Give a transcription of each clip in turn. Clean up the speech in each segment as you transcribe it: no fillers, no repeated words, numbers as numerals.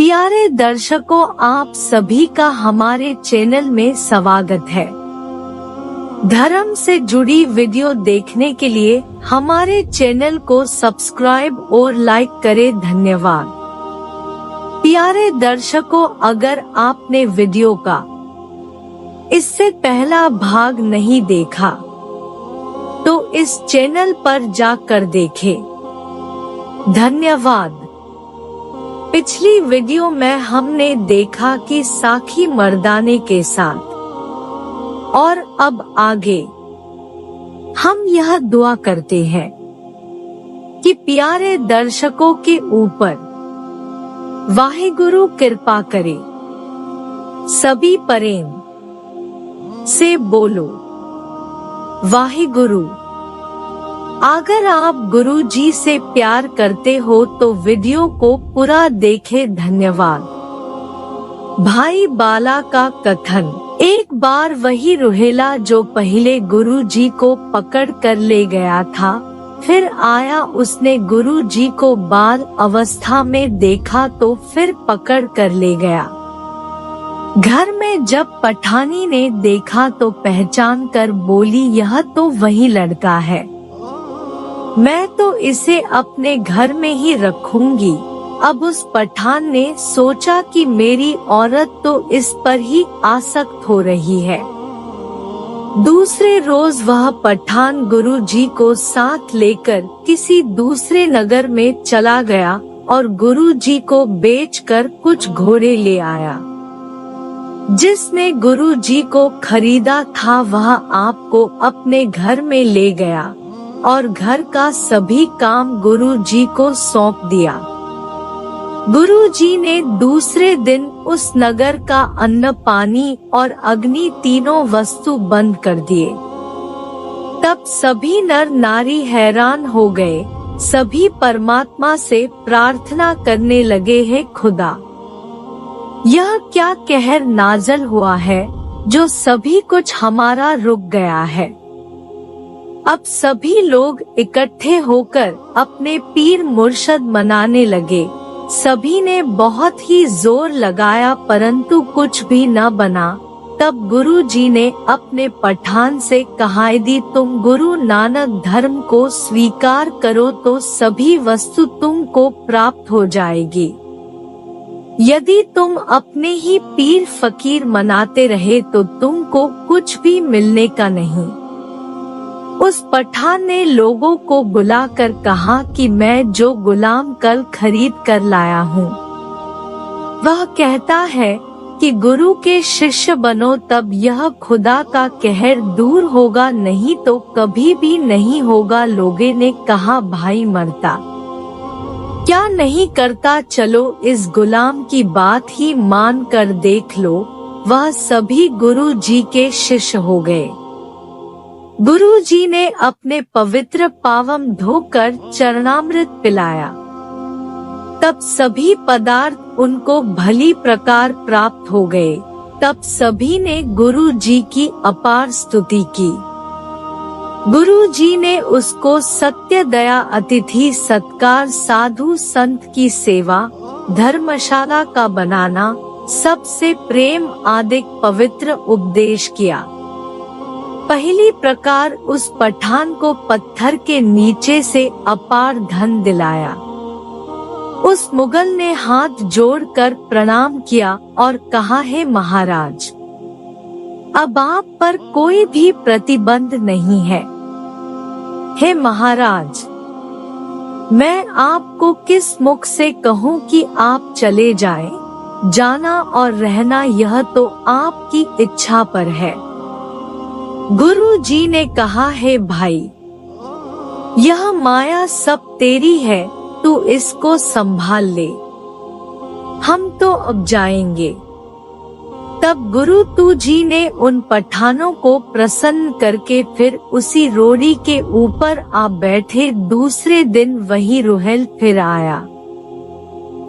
प्यारे दर्शकों, आप सभी का हमारे चैनल में स्वागत है। धर्म से जुड़ी वीडियो देखने के लिए हमारे चैनल को सब्सक्राइब और लाइक करें। धन्यवाद। प्यारे दर्शकों, अगर आपने वीडियो का इससे पहला भाग नहीं देखा तो इस चैनल पर जाकर देखें। धन्यवाद। पिछली वीडियो में हमने देखा कि साखी मर्दाने के साथ, और अब आगे हम यह दुआ करते हैं कि प्यारे दर्शकों के ऊपर वाहिगुरु कृपा करे। सभी प्रेम से बोलो वाहिगुरु। अगर आप गुरु जी से प्यार करते हो तो वीडियो को पूरा देखें। धन्यवाद। भाई बाला का कथन। एक बार वही रुहेला जो पहले गुरु जी को पकड़ कर ले गया था, फिर आया, उसने गुरु जी को बाल अवस्था में देखा तो फिर पकड़ कर ले गया। घर में जब पठानी ने देखा तो पहचान कर बोली, यह तो वही लड़का है, मैं तो इसे अपने घर में ही रखूंगी। अब उस पठान ने सोचा कि मेरी औरत तो इस पर ही आसक्त हो रही है। दूसरे रोज वह पठान गुरु जी को साथ लेकर किसी दूसरे नगर में चला गया और गुरु जी को बेचकर कुछ घोड़े ले आया। जिसने गुरु जी को खरीदा था वह आपको अपने घर में ले गया और घर का सभी काम गुरु जी को सौंप दिया। गुरु जी ने दूसरे दिन उस नगर का अन्न, पानी और अग्नि तीनों वस्तु बंद कर दिए। तब सभी नर नारी हैरान हो गए। सभी परमात्मा से प्रार्थना करने लगे, हे खुदा, यह क्या कहर नाज़िल हुआ है जो सभी कुछ हमारा रुक गया है। अब सभी लोग इकट्ठे होकर अपने पीर मुर्शद मनाने लगे। सभी ने बहुत ही जोर लगाया परंतु कुछ भी न बना। तब गुरु जी ने अपने पठान से कहा, यदि तुम गुरु नानक धर्म को स्वीकार करो तो सभी वस्तु तुमको प्राप्त हो जाएगी। यदि तुम अपने ही पीर फकीर मनाते रहे तो तुमको कुछ भी मिलने का नहीं। उस पठान ने लोगों को बुलाकर कहा कि मैं जो गुलाम कल खरीद कर लाया हूँ, वह कहता है कि गुरु के शिष्य बनो, तब यह खुदा का कहर दूर होगा, नहीं तो कभी भी नहीं होगा। लोगों ने कहा, भाई मरता क्या नहीं करता, चलो इस गुलाम की बात ही मान कर देख लो। वह सभी गुरु जी के शिष्य हो गए। गुरु जी ने अपने पवित्र पावम धोकर चरणामृत पिलाया। तब सभी पदार्थ उनको भली प्रकार प्राप्त हो गए। तब सभी ने गुरु जी की अपार स्तुति की। गुरु जी ने उसको सत्य, दया, अतिथि सत्कार, साधु संत की सेवा, धर्मशाला का बनाना, सबसे प्रेम आदि पवित्र उपदेश किया। पहली प्रकार उस पठान को पत्थर के नीचे से अपार धन दिलाया। उस मुगल ने हाथ जोड़कर प्रणाम किया और कहा, हे महाराज, अब आप पर कोई भी प्रतिबंध नहीं है। हे महाराज, मैं आपको किस मुख से कहूँ कि आप चले जाएं? जाना और रहना यह तो आपकी इच्छा पर है। गुरु जी ने कहा, हे भाई, यह माया सब तेरी है, तू इसको संभाल ले, हम तो अब जाएंगे। तब गुरु तू जी ने उन पठानों को प्रसन्न करके फिर उसी रोड़ी के ऊपर आ बैठे। दूसरे दिन वही रुहेल फिर आया।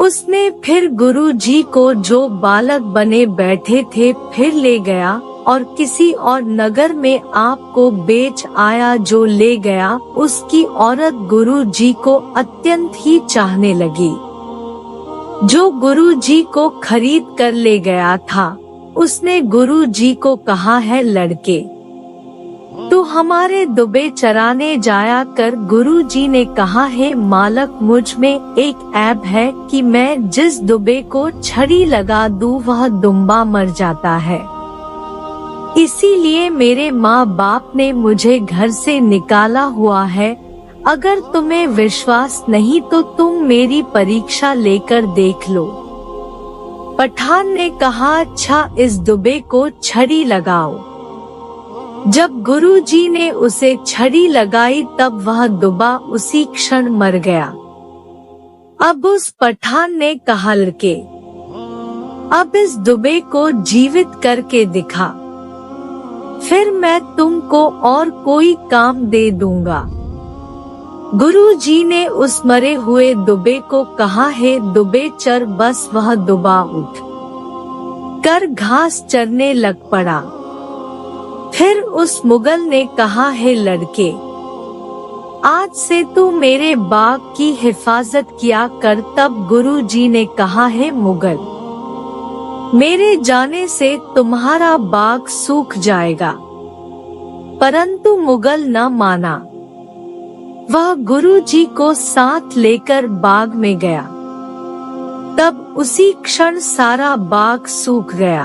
उसने फिर गुरु जी को जो बालक बने बैठे थे फिर ले गया और किसी और नगर में आपको बेच आया। जो ले गया उसकी औरत गुरु जी को अत्यंत ही चाहने लगी। जो गुरुजी को खरीद कर ले गया था, उसने गुरुजी को कहा है, लड़के तू हमारे दुबे चराने जाया कर। गुरुजी ने कहा है, मालक मुझ में एक ऐब है कि मैं जिस दुबे को छड़ी लगा दूं वह दुम्बा मर जाता है। इसीलिए मेरे माँ बाप ने मुझे घर से निकाला हुआ है। अगर तुम्हें विश्वास नहीं तो तुम मेरी परीक्षा लेकर देख लो। पठान ने कहा, अच्छा इस दुबे को छड़ी लगाओ। जब गुरुजी ने उसे छड़ी लगाई तब वह दुबा उसी क्षण मर गया। अब उस पठान ने कहा, लड़के अब इस दुबे को जीवित करके दिखा, फिर मैं तुमको और कोई काम दे दूंगा। गुरुजी ने उस मरे हुए दुबे को कहा है, दुबे चर। बस वह दुबा उठ कर घास चरने लग पड़ा। फिर उस मुगल ने कहा है, लड़के आज से तू मेरे बाग की हिफाजत किया कर। तब गुरुजी ने कहा है, मुगल मेरे जाने से तुम्हारा बाग सूख जाएगा। परंतु मुगल न माना। वह गुरुजी को साथ लेकर बाग में गया। तब उसी क्षण सारा बाग सूख गया।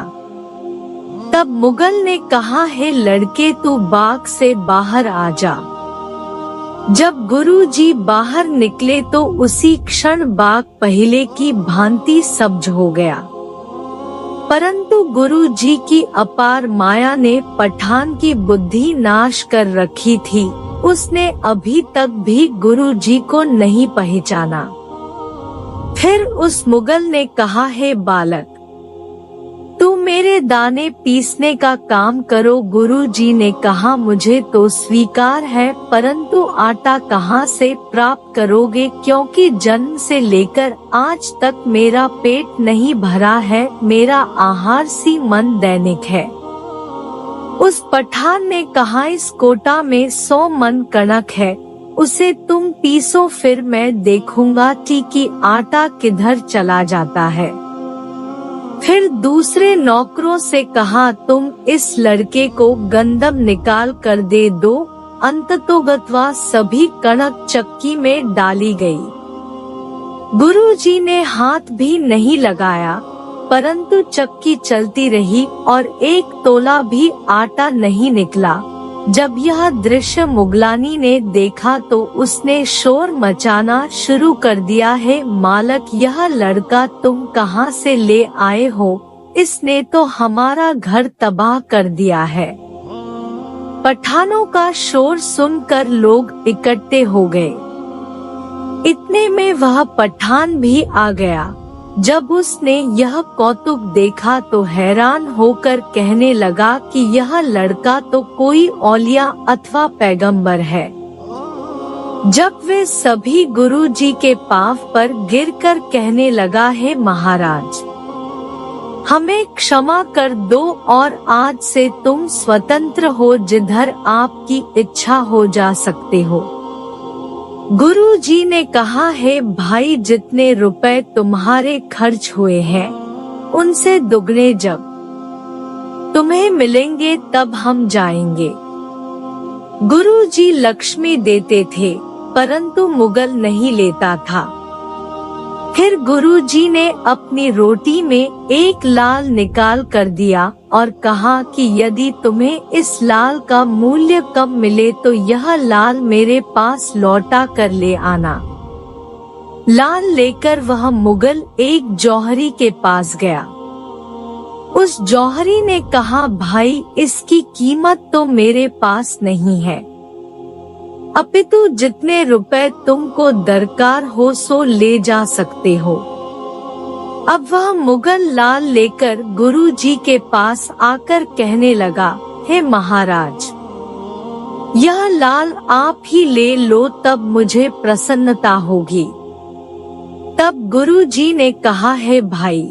तब मुगल ने कहा है, लड़के तू बाग से बाहर आ जा। जब गुरुजी बाहर निकले तो उसी क्षण बाग पहले की भांति सब्ज हो गया। परंतु गुरुजी की अपार माया ने पठान की बुद्धि नाश कर रखी थी। उसने अभी तक भी गुरुजी को नहीं पहचाना। फिर उस मुगल ने कहा है, बालक तू मेरे दाने पीसने का काम करो। गुरुजी ने कहा, मुझे तो स्वीकार है, परंतु आटा कहाँ से प्राप्त करोगे, क्योंकि जन्म से लेकर आज तक मेरा पेट नहीं भरा है। मेरा आहार सी मन दैनिक है। उस पठान ने कहा, इस कोटा में 100 मन कणक है, उसे तुम पीसो, फिर मैं देखूंगा कि आटा किधर चला जाता है। फिर दूसरे नौकरों से कहा, तुम इस लड़के को गंदम निकाल कर दे दो। अंततोगत्वा सभी कणक चक्की में डाली गई। गुरुजी ने हाथ भी नहीं लगाया, परंतु चक्की चलती रही और 1 तोला भी आटा नहीं निकला। जब यह दृश्य मुगलानी ने देखा तो उसने शोर मचाना शुरू कर दिया है, मालक यह लड़का तुम कहाँ से ले आए हो? इसने तो हमारा घर तबाह कर दिया है। पठानों का शोर सुनकर लोग इकट्ठे हो गए। इतने में वह पठान भी आ गया। जब उसने यह कौतुक देखा तो हैरान होकर कहने लगा कि यह लड़का तो कोई औलिया अथवा पैगंबर है। जब वे सभी गुरुजी के पांव पर गिरकर कहने लगा है, महाराज हमें क्षमा कर दो और आज से तुम स्वतंत्र हो, जिधर आपकी इच्छा हो जा सकते हो। गुरुजी ने कहा है, भाई जितने रुपए तुम्हारे खर्च हुए हैं उनसे दुगने जब तुम्हें मिलेंगे तब हम जाएंगे। गुरुजी लक्ष्मी देते थे परंतु मुगल नहीं लेता था। फिर गुरुजी ने अपनी रोटी में 1 लाल निकाल कर दिया और कहा कि यदि तुम्हें इस लाल का मूल्य कम मिले तो यह लाल मेरे पास लौटा कर ले आना। लाल लेकर वह मुगल एक जौहरी के पास गया। उस जौहरी ने कहा, भाई इसकी कीमत तो मेरे पास नहीं है, अपितु जितने रुपए तुमको दरकार हो सो ले जा सकते हो। अब वह मुगल लाल लेकर गुरुजी के पास आकर कहने लगा, हे महाराज यह लाल आप ही ले लो, तब मुझे प्रसन्नता होगी। तब गुरुजी ने कहा है, भाई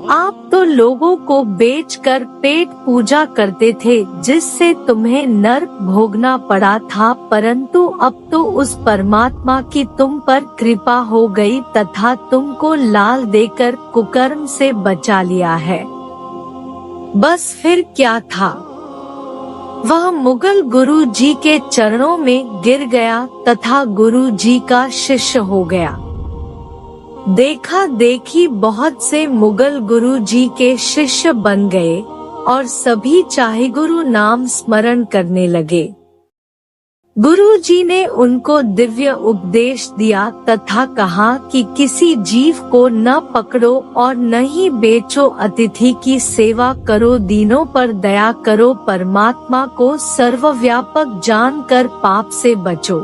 आप तो लोगों को बेचकर पेट पूजा करते थे, जिससे तुम्हें नर्क भोगना पड़ा था, परंतु अब तो उस परमात्मा की तुम पर कृपा हो गई तथा तुमको लाल देकर कुकर्म से बचा लिया है। बस फिर क्या था? वह मुगल गुरु जी के चरणों में गिर गया तथा गुरु जी का शिष्य हो गया। देखा देखी बहुत से मुगल गुरु जी के शिष्य बन गए और सभी चाहे गुरु नाम स्मरण करने लगे। गुरु जी ने उनको दिव्य उपदेश दिया तथा कहा कि किसी जीव को न पकड़ो और न ही बेचो, अतिथि की सेवा करो, दीनों पर दया करो, परमात्मा को सर्वव्यापक जानकर पाप से बचो।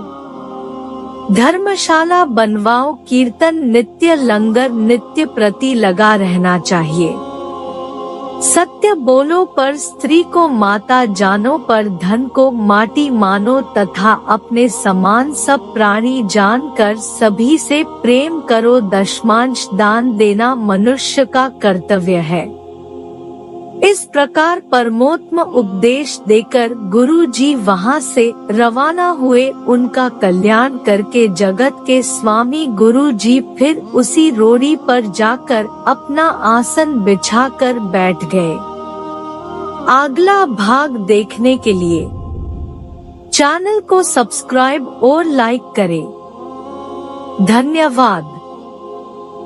धर्मशाला बनवाओ, कीर्तन नित्य, लंगर नित्य प्रति लगा रहना चाहिए। सत्य बोलो पर स्त्री को माता जानो, पर धन को माटी मानो तथा अपने समान सब प्राणी जानकर सभी से प्रेम करो। दशमांश दान देना मनुष्य का कर्तव्य है। इस प्रकार परमोत्तम उपदेश देकर गुरु जी वहाँ से रवाना हुए। उनका कल्याण करके जगत के स्वामी गुरु जी फिर उसी रोड़ी पर जाकर अपना आसन बिछाकर बैठ गए। अगला भाग देखने के लिए चैनल को सब्सक्राइब और लाइक करें। धन्यवाद।